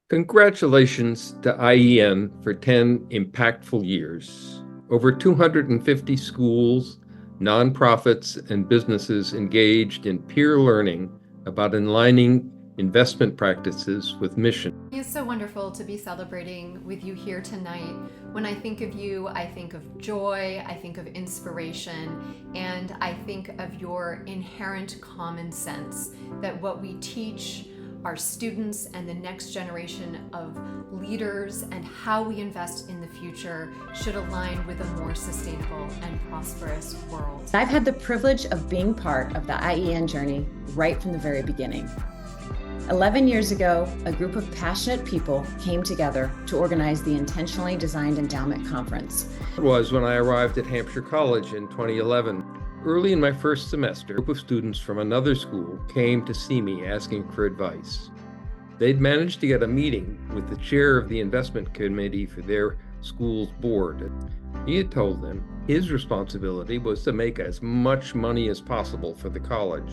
Congratulations to IEN for 10 impactful years. Over 250 schools, nonprofits, and businesses engaged in peer learning about aligning investment practices with mission. It's so wonderful to be celebrating with you here tonight. When I think of you, I think of joy, I think of inspiration, and I think of your inherent common sense that what we teach our students and the next generation of leaders and how we invest in the future should align with a more sustainable and prosperous world. I've had the privilege of being part of the IEN journey right from the very beginning. 11 years ago, a group of passionate people came together to organize the Intentionally Designed Endowment Conference. It was when I arrived at Hampshire College in 2011. Early in my first semester, a group of students from another school came to see me asking for advice. They'd managed to get a meeting with the chair of the investment committee for their school's board. He had told them his responsibility was to make as much money as possible for the college.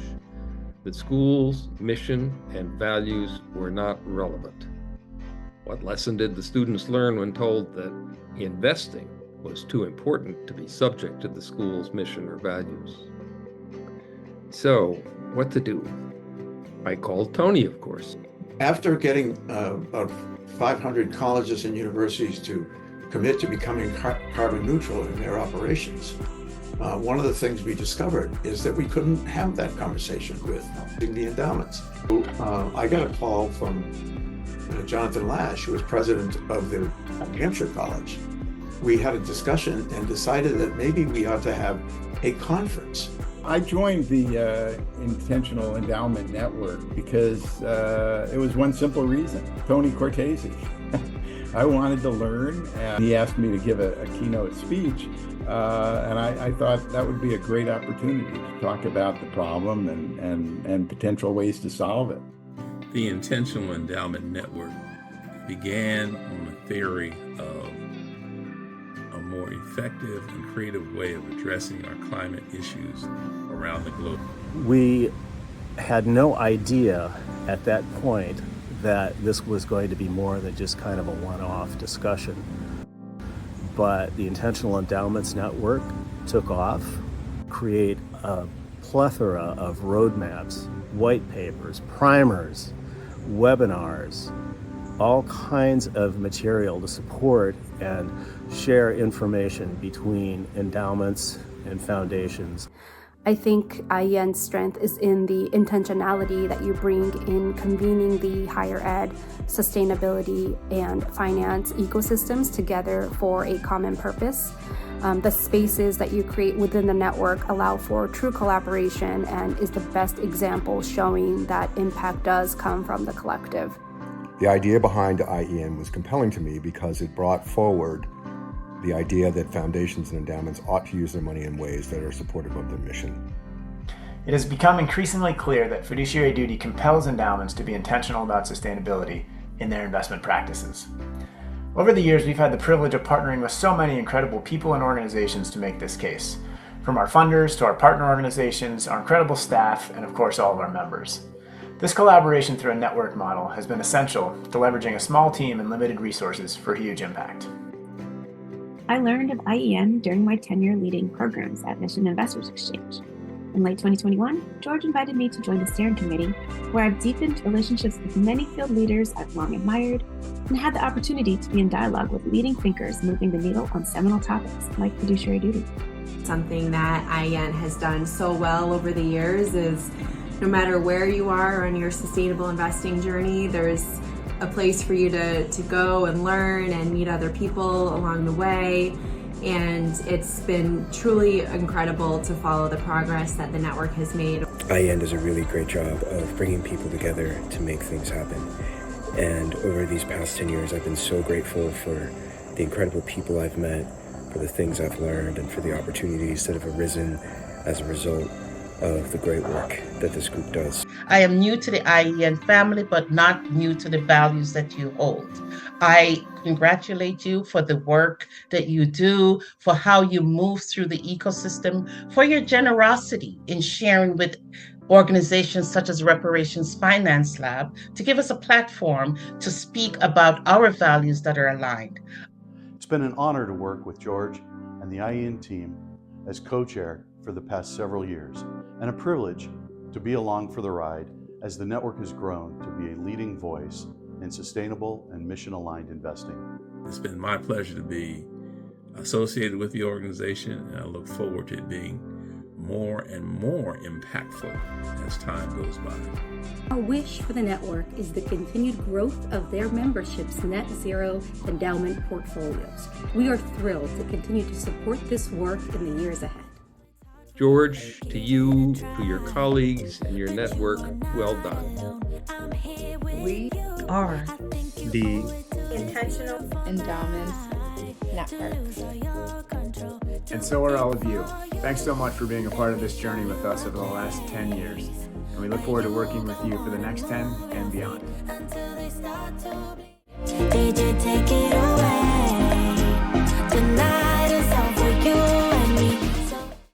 The school's mission and values were not relevant. What lesson did the students learn when told that investing was too important to be subject to the school's mission or values? So, what to do? I called Tony, of course. After getting about 500 colleges and universities to commit to becoming carbon neutral in their operations, one of the things we discovered is that we couldn't have that conversation with the endowments. I got a call from Jonathan Lash, who was president of the Hampshire College. We had a discussion and decided that maybe we ought to have a conference. I joined the Intentional Endowment Network because it was one simple reason: Tony Cortese. I wanted to learn, and he asked me to give a keynote speech, and I thought that would be a great opportunity to talk about the problem and potential ways to solve it. The Intentional Endowment Network began on the theory of a more effective and creative way of addressing our climate issues around the globe. We had no idea at that point that this was going to be more than just kind of a one-off discussion. But the Intentional Endowments Network took off, create a plethora of roadmaps, white papers, primers, webinars, all kinds of material to support and share information between endowments and foundations. I think IEN's strength is in the intentionality that you bring in convening the higher ed, sustainability, and finance ecosystems together for a common purpose. The spaces that you create within the network allow for true collaboration and is the best example showing that impact does come from the collective. The idea behind IEN was compelling to me because it brought forward the idea that foundations and endowments ought to use their money in ways that are supportive of their mission. It has become increasingly clear that fiduciary duty compels endowments to be intentional about sustainability in their investment practices. Over the years, we've had the privilege of partnering with so many incredible people and organizations to make this case. From our funders to our partner organizations, our incredible staff, and of course all of our members. This collaboration through a network model has been essential to leveraging a small team and limited resources for huge impact. I learned of IEN during my tenure leading programs at Mission Investors Exchange. In late 2021, George invited me to join the steering committee, where I've deepened relationships with many field leaders I've long admired and had the opportunity to be in dialogue with leading thinkers moving the needle on seminal topics like fiduciary duty. Something that IEN has done so well over the years is no matter where you are on your sustainable investing journey, there's a place for you to go and learn and meet other people along the way. And it's been truly incredible to follow the progress that the network has made. IEN does a really great job of bringing people together to make things happen. And over these past 10 years, I've been so grateful for the incredible people I've met, for the things I've learned, and for the opportunities that have arisen as a result of the great work that this group does. I am new to the IEN family, but not new to the values that you hold. I congratulate you for the work that you do, for how you move through the ecosystem, for your generosity in sharing with organizations such as Reparations Finance Lab to give us a platform to speak about our values that are aligned. It's been an honor to work with George and the IEN team as co-chair for the past several years, and a privilege to be along for the ride as the network has grown to be a leading voice in sustainable and mission-aligned investing. It's been my pleasure to be associated with the organization, and I look forward to it being more and more impactful as time goes by. Our wish for the network is the continued growth of their membership's net zero endowment portfolios. We are thrilled to continue to support this work in the years ahead. George, to you, to your colleagues and your network, well done. We are the Intentional Endowments Network. And so are all of you. Thanks so much for being a part of this journey with us over the last 10 years. And we look forward to working with you for the next 10 and beyond.